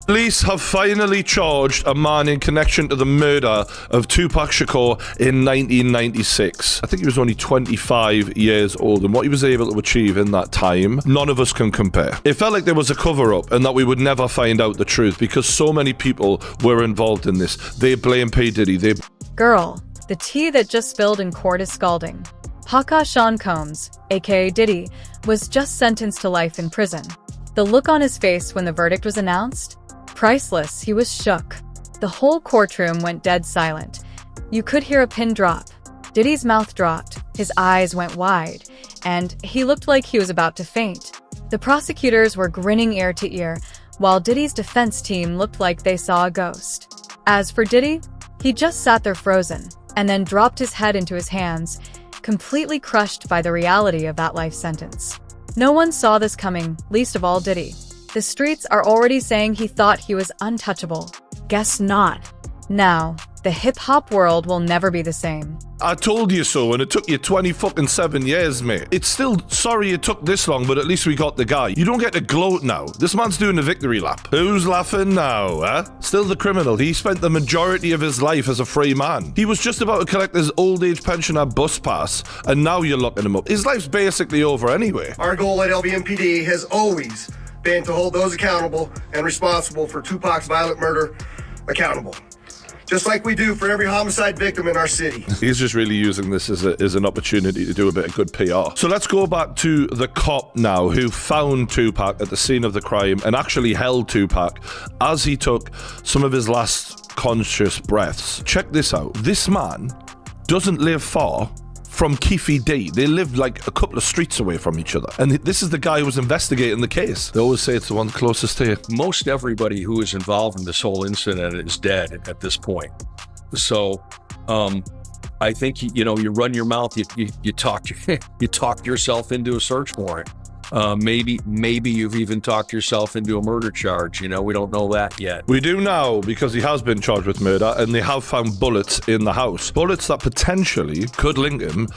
Police have finally charged a man in connection to the murder of Tupac Shakur in 1996. I think he was only 25 years old, and what he was able to achieve in that time, none of us can compare. It felt like there was a cover-up and that we would never find out the truth because so many people were involved in this. They blame P. Diddy. Girl, the tea that just spilled in court is scalding. Haka Sean Combs, aka Diddy, was just sentenced to life in prison. The look on his face when the verdict was announced? Priceless. He was shook. The whole courtroom went dead silent. You could hear a pin drop. Diddy's mouth dropped, his eyes went wide, and he looked like he was about to faint. The prosecutors were grinning ear to ear, while Diddy's defense team looked like they saw a ghost. As for Diddy, he just sat there frozen, and then dropped his head into his hands, completely crushed by the reality of that life sentence. No one saw this coming, least of all Diddy. The streets are already saying he thought he was untouchable. Guess not. Now, the hip-hop world will never be the same. I told you so, and it took you 27 years, mate. It's still sorry it took this long, but at least we got the guy. You don't get to gloat now. This man's doing a victory lap. Who's laughing now, eh? Still the criminal. He spent the majority of his life as a free man. He was just about to collect his old age pensioner bus pass, and now you're locking him up. His life's basically over anyway. Our goal at LBMPD has always been to hold those accountable and responsible for Tupac's violent murder accountable. Just like we do for every homicide victim in our city. He's just really using this as an opportunity to do a bit of good PR. So let's go back to the cop now who found Tupac at the scene of the crime and actually held Tupac as he took some of his last conscious breaths. Check this out. This man doesn't live far from Keefe D. They lived like a couple of streets away from each other. And this is the guy who was investigating the case. They always say it's the one closest to you. Most everybody who is involved in this whole incident is dead at this point. So I think, you run your mouth, you talk yourself into a search warrant. Maybe you've even talked yourself into a murder charge. We don't know that yet. We do now because he has been charged with murder and they have found bullets in the house. Bullets that potentially could link him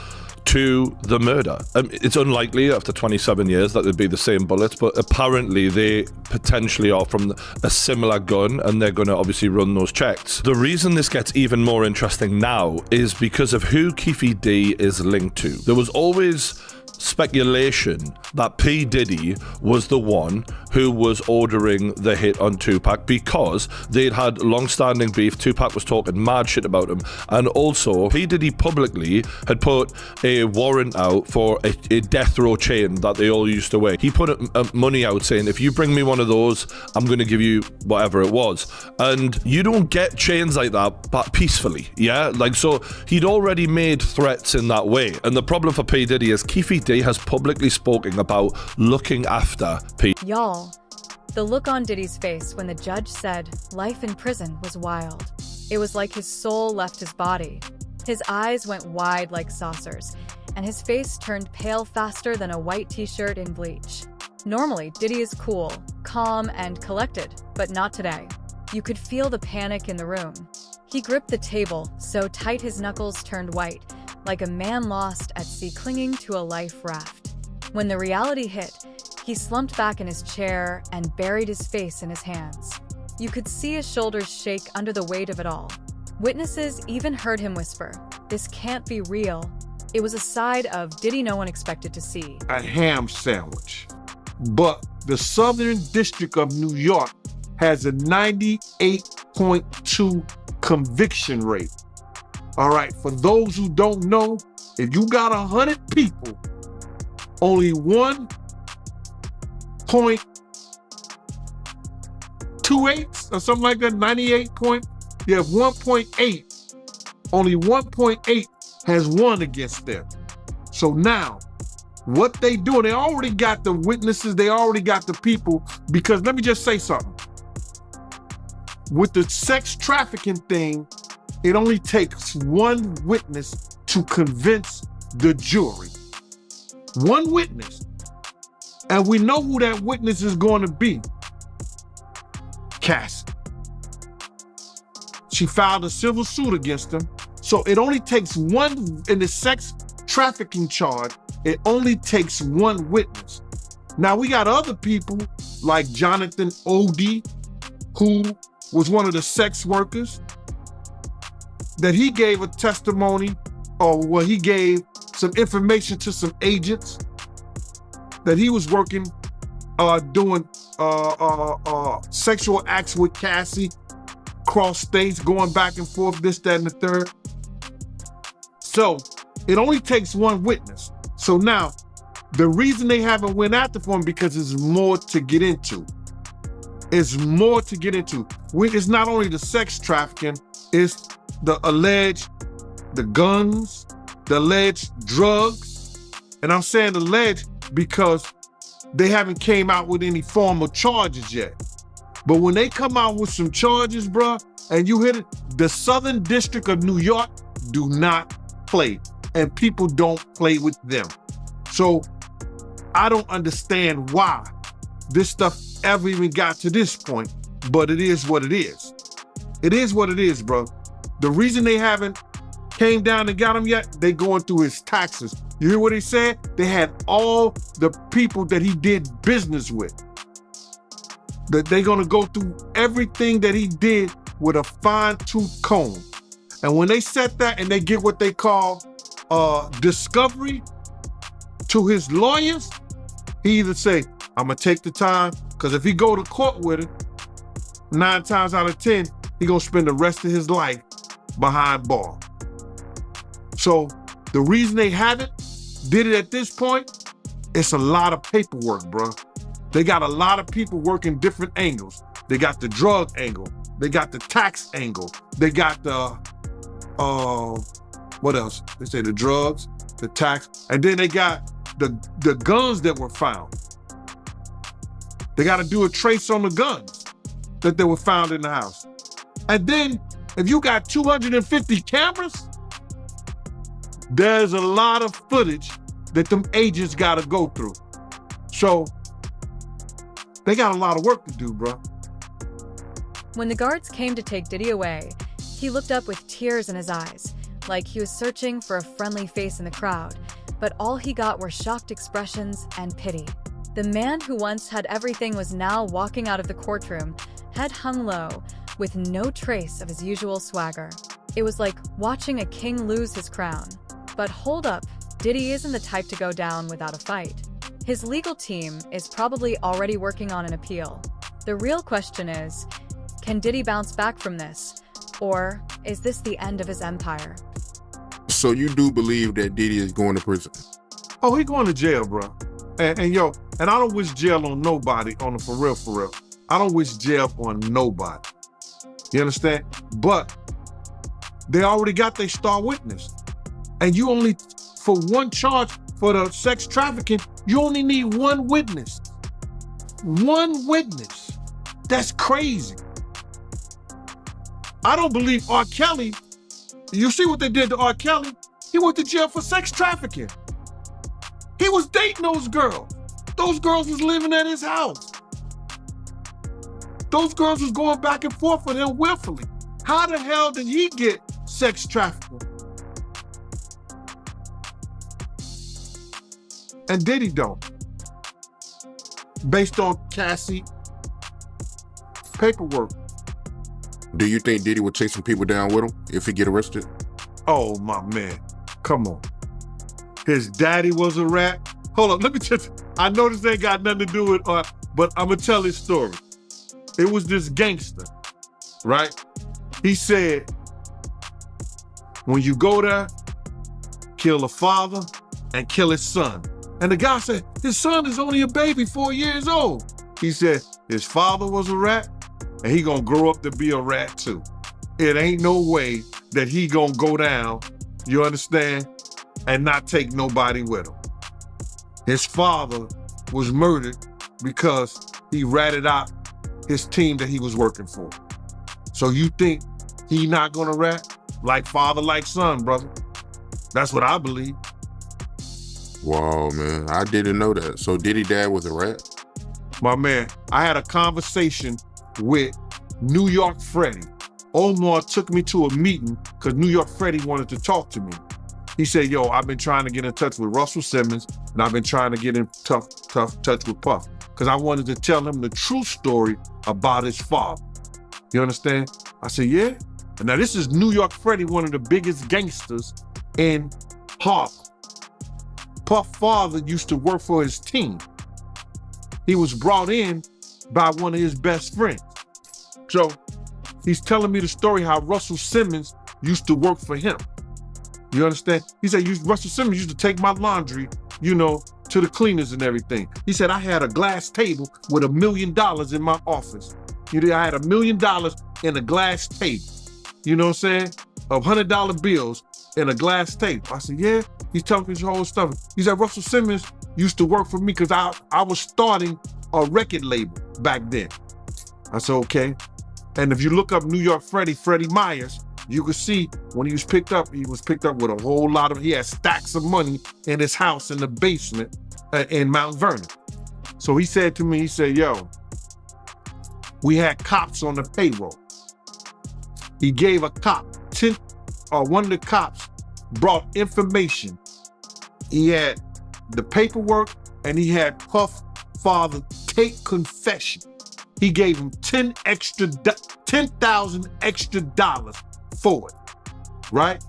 to the murder. It's unlikely after 27 years that they'd be the same bullets, but apparently they potentially are from a similar gun and they're going to obviously run those checks. The reason this gets even more interesting now is because of who Keefe D is linked to. There was always speculation that P. Diddy was the one who was ordering the hit on Tupac because they'd had long-standing beef. Tupac was talking mad shit about him, and also P. Diddy publicly had put a warrant out for a death row chain that they all used to wear. He put money out saying, if you bring me one of those, I'm going to give you whatever it was. And you don't get chains like that but peacefully, yeah? So he'd already made threats in that way. And the problem for P. Diddy is Keefe D has publicly spoken about looking after P. Y'all, the look on Diddy's face when the judge said life in prison was wild. It was like his soul left his body. His eyes went wide like saucers, and his face turned pale faster than a white t-shirt in bleach. Normally, Diddy is cool, calm, and collected, but not today. You could feel the panic in the room. He gripped the table so tight his knuckles turned white, like a man lost at sea clinging to a life raft. When the reality hit, he slumped back in his chair and buried his face in his hands. You could see his shoulders shake under the weight of it all. Witnesses even heard him whisper, "This can't be real." It was a side of Diddy no one expected to see. A ham sandwich. But the Southern District of New York has a 98.2 conviction rate. All right, for those who don't know, if you got 100 people, only 1.28 or something like that, 1.8, only 1.8 has won against them. So now, what they do, they already got the witnesses, they already got the people, because let me just say something. With the sex trafficking thing, it only takes one witness to convince the jury. One witness. And we know who that witness is going to be. Cassie. She filed a civil suit against him. So it only takes one, in the sex trafficking charge, it only takes one witness. Now we got other people like Jonathan Odie, who was one of the sex workers, that he gave a testimony, or well, he gave some information to some agents that he was working, doing sexual acts with Cassie, cross states, going back and forth, this, that, and the third. So it only takes one witness. So now, the reason they haven't went after for him, because there's more to get into. It's more to get into. It's not only the sex trafficking, it's the guns, the alleged drugs. And I'm saying alleged because they haven't came out with any formal charges yet. But when they come out with some charges, bruh, and you hit it, the Southern District of New York do not play, and people don't play with them. So I don't understand why this stuff ever even got to this point, but it is what it is. It is what it is, bro. The reason they haven't came down and got him yet, they going through his taxes. You hear what he said? They had all the people that he did business with. That they're gonna go through everything that he did with a fine-tooth comb. And when they set that and they get what they call discovery to his lawyers, he either say, I'm gonna take the time, because if he go to court with it, 9 times out of 10, he gonna spend the rest of his life behind bar. So the reason they haven't did it at this point, it's a lot of paperwork, bro. They got a lot of people working different angles. They got the drug angle. They got the tax angle. They got the, what else? They say the drugs, the tax, and then they got the guns that were found. They got to do a trace on the guns that they were found in the house. And then if you got 250 cameras, there's a lot of footage that them agents got to go through. So they got a lot of work to do, bro. When the guards came to take Diddy away, he looked up with tears in his eyes, like he was searching for a friendly face in the crowd, but all he got were shocked expressions and pity. The man who once had everything was now walking out of the courtroom, head hung low, with no trace of his usual swagger. It was like watching a king lose his crown. But hold up, Diddy isn't the type to go down without a fight. His legal team is probably already working on an appeal. The real question is, can Diddy bounce back from this? Or is this the end of his empire? So you do believe that Diddy is going to prison? Oh, he going to jail, bro. And I don't wish jail on nobody, on the for real. I don't wish jail on nobody. You understand? But they already got their star witness. And you only, for one charge for the sex trafficking, you only need one witness. One witness. That's crazy. I don't believe R. Kelly, you see what they did to R. Kelly? He went to jail for sex trafficking. He was dating those girls. Those girls was living at his house. Those girls was going back and forth with him willfully. How the hell did he get sex trafficking? And Diddy don't. Based on Cassie paperwork. Do you think Diddy would take some people down with him if he get arrested? Oh, my man. Come on. His daddy was a rat. Hold on, let me just, I know this ain't got nothing to do with, but I'm gonna tell his story. It was this gangster, right? He said, when you go there, kill a father and kill his son. And the guy said, his son is only a baby, 4 years old. He said, his father was a rat and he gonna grow up to be a rat too. It ain't no way that he gonna go down, you understand, and not take nobody with him. His father was murdered because he ratted out his team that he was working for. So you think he not gonna rat? Like father, like son, brother. That's what I believe. Wow, man, I didn't know that. So Diddy dad was a rat? My man, I had a conversation with New York Freddie. Omar took me to a meeting because New York Freddie wanted to talk to me. He said, yo, I've been trying to get in touch with Russell Simmons and I've been trying to get in touch with Puff because I wanted to tell him the true story about his father. You understand? I said, yeah. And now this is New York Freddie, one of the biggest gangsters in Harlem. Puff father used to work for his team. He was brought in by one of his best friends. So he's telling me the story how Russell Simmons used to work for him. You understand? He said, Russell Simmons used to take my laundry, to the cleaners and everything. He said, I had a glass table with $1 million in my office. I had $1 million in a glass table. You know what I'm saying? Of $100 bills in a glass table. I said, yeah. He's telling me his whole stuff. He said, Russell Simmons used to work for me because I was starting a record label back then. I said, okay. And if you look up New York Freddie Myers, you can see when he was picked up with a whole lot he had stacks of money in his house in the basement in Mount Vernon. So he said to me, yo, we had cops on the payroll. He gave a cop, one of the cops brought information. He had the paperwork and he had Puff father take confession. He gave him $10,000 extra for it, right?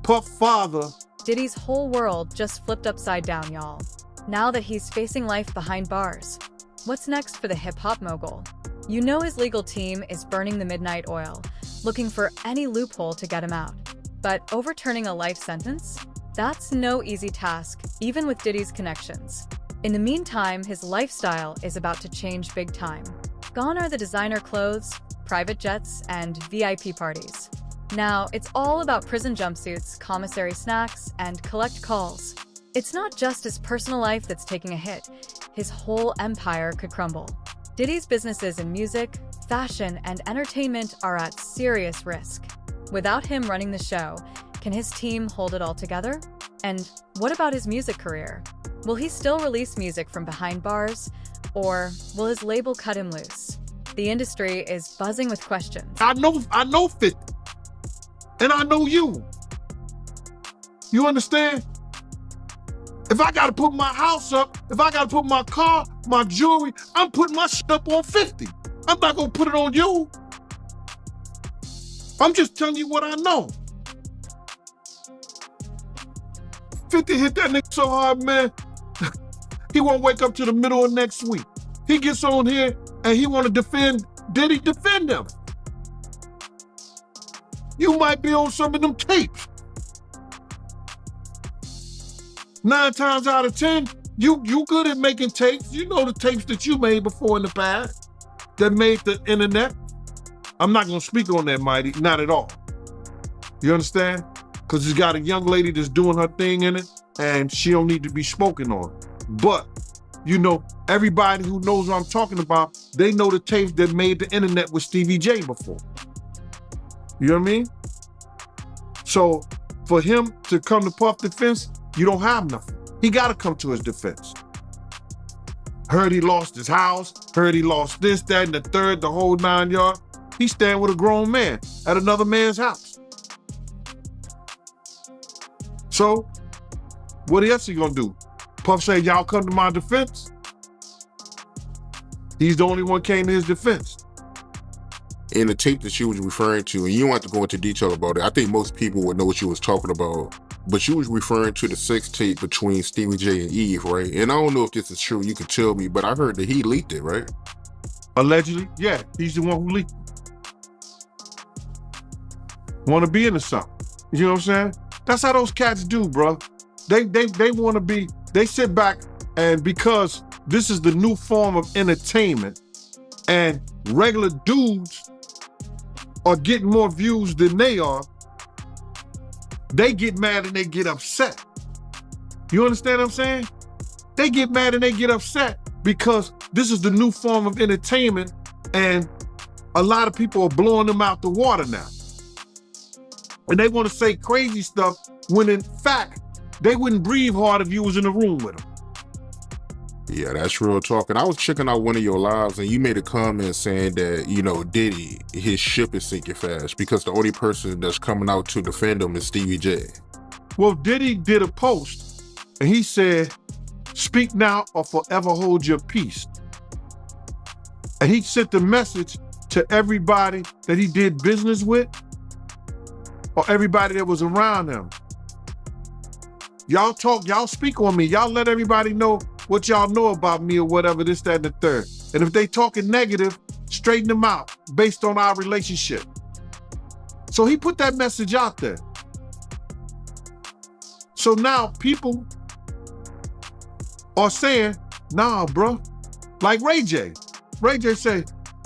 Puff father. Diddy's whole world just flipped upside down, y'all. Now that he's facing life behind bars, what's next for the hip-hop mogul? You know his legal team is burning the midnight oil, looking for any loophole to get him out. But overturning a life sentence? That's no easy task, even with Diddy's connections. In the meantime, his lifestyle is about to change big time. Gone are the designer clothes, private jets, and VIP parties. Now, it's all about prison jumpsuits, commissary snacks, and collect calls. It's not just his personal life that's taking a hit. His whole empire could crumble. Diddy's businesses in music, fashion, and entertainment are at serious risk. Without him running the show, can his team hold it all together? And what about his music career? Will he still release music from behind bars? Or will his label cut him loose? The industry is buzzing with questions. I know 50. And I know you. You understand? If I gotta put my house up, if I gotta put my car, my jewelry, I'm putting my shit up on 50. I'm not gonna put it on you. I'm just telling you what I know. 50 hit that nigga so hard, man. He won't wake up to the middle of next week. He gets on here and he wanna defend Diddy, defend him. You might be on some of them tapes. 9 times out of 10, you good at making tapes. You know the tapes that you made before in the past that made the internet. I'm not gonna speak on that, Mighty, not at all. You understand? Because he's got a young lady that's doing her thing in it and she don't need to be spoken on. But, everybody who knows what I'm talking about, they know the tapes that made the internet with Stevie J before. You know what I mean? So for him to come to Puff defense, you don't have nothing. He gotta come to his defense. Heard he lost his house, heard he lost this, that, and the third, the whole 9 yards. He's standing with a grown man at another man's house. So, what else he gonna do? Puff said, y'all come to my defense? He's the only one came to his defense. In the tape that she was referring to, and you don't have to go into detail about it, I think most people would know what she was talking about, but she was referring to the sex tape between Stevie J and Eve, right? And I don't know if this is true, you can tell me, but I heard that he leaked it, right? Allegedly, yeah, he's the one who leaked it. Want to be into something. You know what I'm saying? That's how those cats do, bro. They want to be, they sit back and because this is the new form of entertainment and regular dudes are getting more views than they are, they get mad and they get upset. You understand what I'm saying? They get mad and they get upset because this is the new form of entertainment and a lot of people are blowing them out the water now. And they want to say crazy stuff when in fact, they wouldn't breathe hard if you was in the room with them. Yeah, that's real talk. And I was checking out one of your lives and you made a comment saying that, Diddy, his ship is sinking fast because the only person that's coming out to defend him is Stevie J. Well, Diddy did a post and he said, speak now or forever hold your peace. And he sent the message to everybody that he did business with or everybody that was around him. Y'all talk, y'all speak on me. Y'all let everybody know what y'all know about me or whatever, this, that, and the third. And if they talking negative, straighten them out based on our relationship. So he put that message out there. So now people are saying, nah, bro. Like Ray J. Ray J say,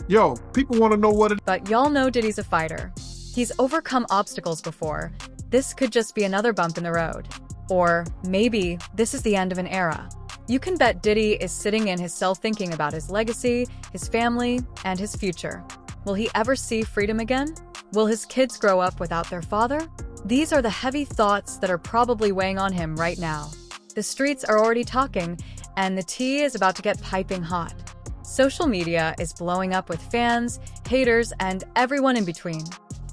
yo, people want to know what it is. But y'all know Diddy's a fighter. He's overcome obstacles before. This could just be another bump in the road. Or maybe this is the end of an era. You can bet Diddy is sitting in his cell thinking about his legacy, his family, and his future. Will he ever see freedom again? Will his kids grow up without their father? These are the heavy thoughts that are probably weighing on him right now. The streets are already talking, and the tea is about to get piping hot. Social media is blowing up with fans, haters, and everyone in between.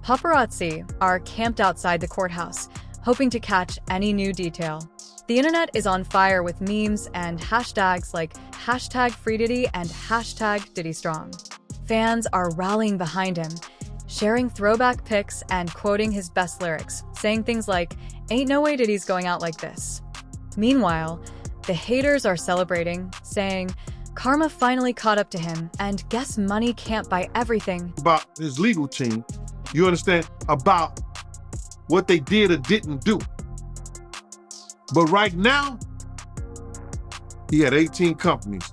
Paparazzi are camped outside the courthouse, hoping to catch any new detail. The internet is on fire with memes and hashtags like #FreeDiddy and #DiddyStrong. Fans are rallying behind him, sharing throwback pics and quoting his best lyrics, saying things like, "Ain't no way Diddy's going out like this." Meanwhile, the haters are celebrating, saying, "Karma finally caught up to him, and guess money can't buy everything." About his legal team, you understand, about what they did or didn't do. But right now, he had 18 companies,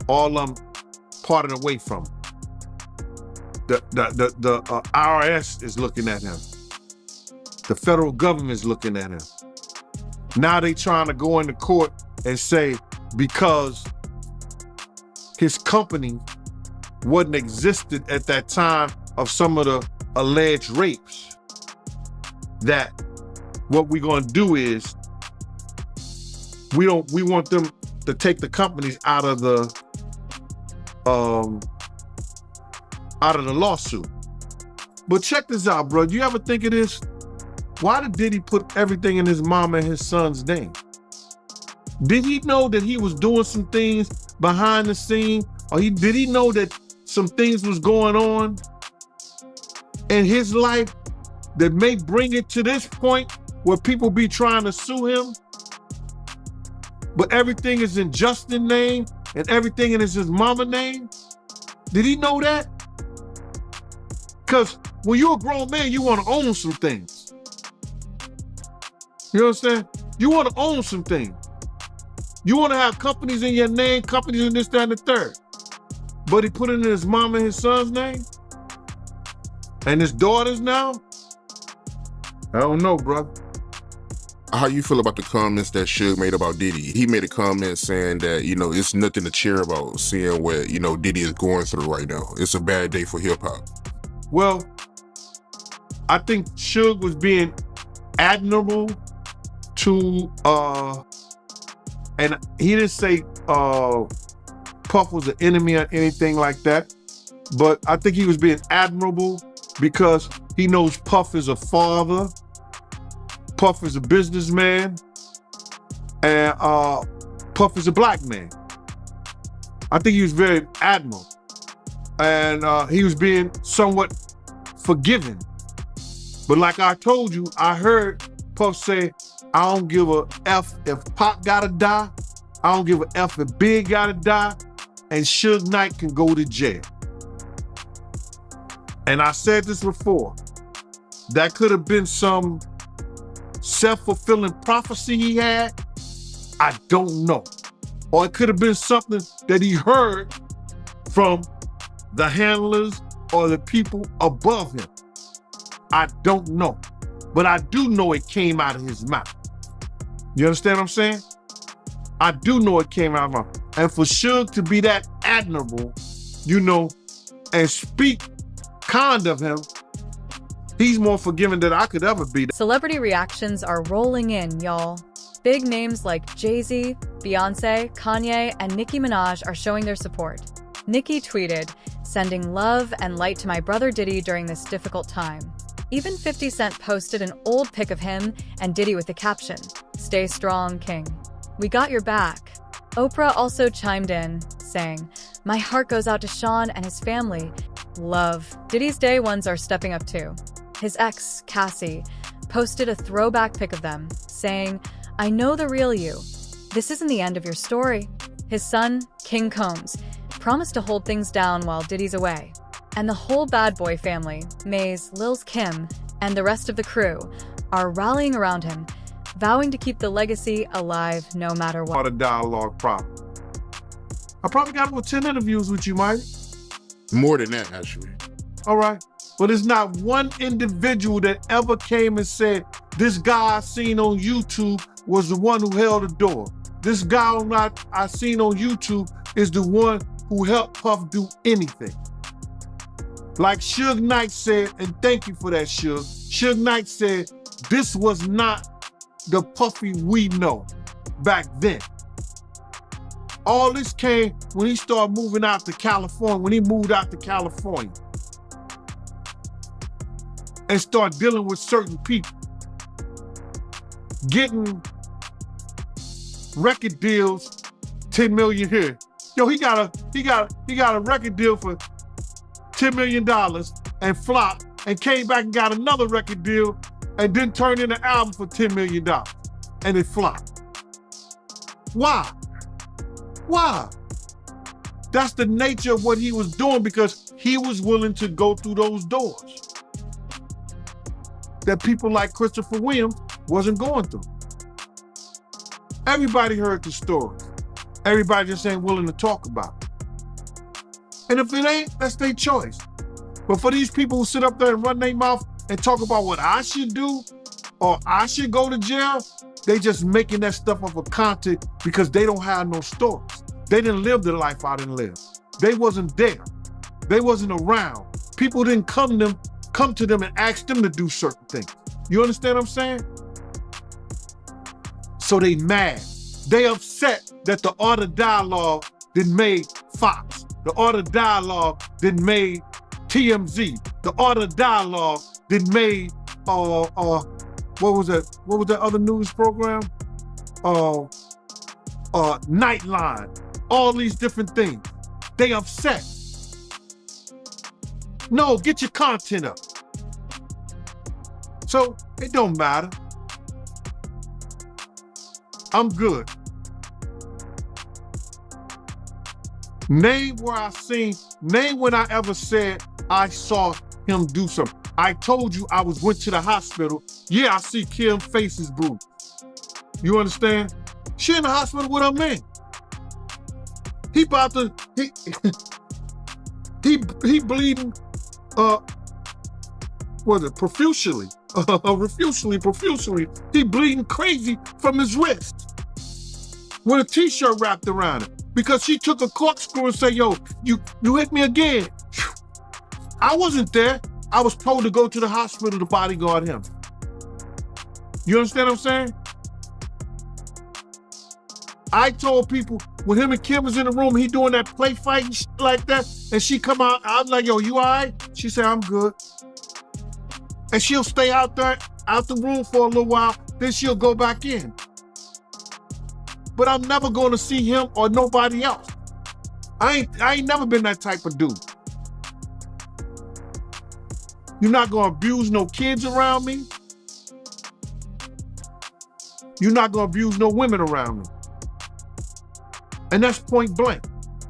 all of them parted away from him. The IRS is looking at him. The federal government is looking at him. Now they trying to go into court and say because his company wasn't existed at that time of some of the alleged rapes, that what we're going to do is we want them to take the companies out of the lawsuit. But check this out, bro. Do you ever think of this? Why did Diddy put everything in his mom and his son's name? Did he know that he was doing some things behind the scene? Or did he know that some things was going on in his life that may bring it to this point where people be trying to sue him? But everything is in Justin's name and everything is his mama's name? Did he know that? Because when you're a grown man, you want to own some things. You understand? You want to own some things. You want to have companies in your name, companies in this, that, and the third. But he put it in his mom and his son's name? And his daughters now? I don't know, brother. How you feel about the comments that Suge made about Diddy? He made a comment saying that, it's nothing to cheer about seeing what, Diddy is going through right now. It's a bad day for hip hop. Well, I think Suge was being admirable to, and he didn't say Puff was an enemy or anything like that, but I think he was being admirable because he knows Puff is a father, Puff is a businessman, and Puff is a black man. I think he was very admirable. And he was being somewhat forgiving. But like I told you, I heard Puff say, I don't give a F if Pop gotta die. I don't give a F if Big gotta die. And Suge Knight can go to jail. And I said this before, that could have been some self-fulfilling prophecy he had. I don't know. Or it could have been something that he heard from the handlers or the people above him. I don't know. But I do know it came out of his mouth. You understand what I'm saying? I do know it came out of his mouth. And for Suge to be that admirable, and speak kind of him, he's more forgiving than I could ever be. Celebrity reactions are rolling in, y'all. Big names like Jay-Z, Beyonce, Kanye, and Nicki Minaj are showing their support. Nicki tweeted, "Sending love and light to my brother Diddy during this difficult time." Even 50 Cent posted an old pic of him and Diddy with the caption, "Stay strong, King. We got your back." Oprah also chimed in, saying, "My heart goes out to Sean and his family. love. Diddy's day ones are stepping up too. His ex, Cassie, posted a throwback pic of them, saying, "I know the real you. This isn't the end of your story." His son, King Combs, promised to hold things down while Diddy's away. And the whole bad boy family, Maze, Lil's Kim, and the rest of the crew, are rallying around him, vowing to keep the legacy alive no matter what. A dialogue problem. I probably got over 10 interviews with you, Mike. More than that, actually. All right. But there's not one individual that ever came and said, this guy I seen on YouTube was the one who held the door. This guy I seen on YouTube is the one who helped Puff do anything. Like Suge Knight said, and thank you for that, Suge. Suge Knight said, this was not the Puffy we know back then. All this came when he started moving out to California, when he moved out to California and started dealing with certain people, getting record deals, 10 million here. Yo, he got a record deal for $10 million and flopped, and came back and got another record deal and then turned in an album for $10 million and it flopped. Why? Why? That's the nature of what he was doing, because he was willing to go through those doors that people like Christopher Williams wasn't going through. Everybody heard the story. Everybody just ain't willing to talk about it. And if it ain't, that's their choice. But for these people who sit up there and run their mouth and talk about what I should do or I should go to jail, they just making that stuff up for content because they don't have no stories. They didn't live the life I didn't live. They wasn't there. They wasn't around. People didn't come to them and ask them to do certain things. You understand what I'm saying? So they mad. They upset that the Art of Dialogue didn't made Fox. The Art of Dialogue didn't made TMZ. The Art of Dialogue didn't made what was that? What was that other news program? Nightline. All these different things. They upset. No, get your content up. So it don't matter. I'm good. Name when I ever said I saw him do something. I told you I went to the hospital. Yeah, I see Kim's face is bruised. You understand? She in the hospital with her man. He about to, he bleeding, profusely. Profusely. He bleeding crazy from his wrist with a t-shirt wrapped around it because she took a corkscrew and said, yo, you hit me again. I wasn't there. I was told to go to the hospital to bodyguard him. You understand what I'm saying? I told people when him and Kim was in the room, he doing that play fight and shit like that, and she come out, I'm like, yo, you all right? She said, I'm good. And she'll stay out there, out the room for a little while, then she'll go back in. But I'm never going to see him or nobody else. I ain't never been that type of dude. You're not going to abuse no kids around me. You're not going to abuse no women around me. And that's point blank.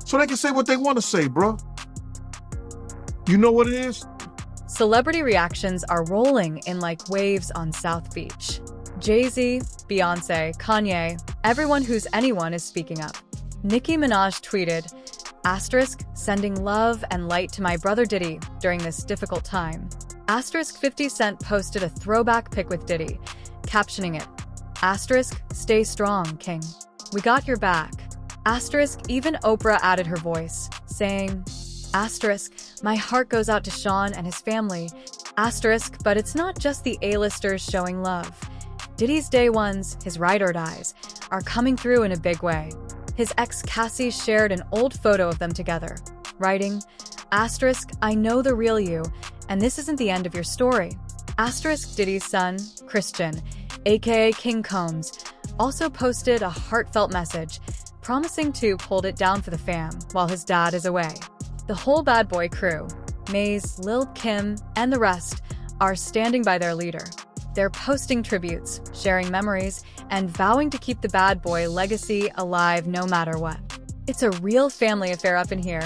So they can say what they want to say, bro. You know what it is? Celebrity reactions are rolling in like waves on South Beach. Jay-Z, Beyonce, Kanye, everyone who's anyone is speaking up. Nicki Minaj tweeted, "sending love and light to my brother Diddy during this difficult time." 50 Cent posted a throwback pic with Diddy, captioning it, "stay strong, King. We got your back." Even Oprah added her voice, saying, "my heart goes out to Sean and his family." But it's not just the A-listers showing love. Diddy's day ones, his ride or dies, are coming through in a big way. His ex Cassie shared an old photo of them together, writing, "I know the real you, and this isn't the end of your story." Diddy's son, Christian, aka King Combs, also posted a heartfelt message, promising to hold it down for the fam while his dad is away. The whole bad boy crew, Maze, Lil Kim, and the rest are standing by their leader. They're posting tributes, sharing memories, and vowing to keep the bad boy legacy alive no matter what. It's a real family affair up in here,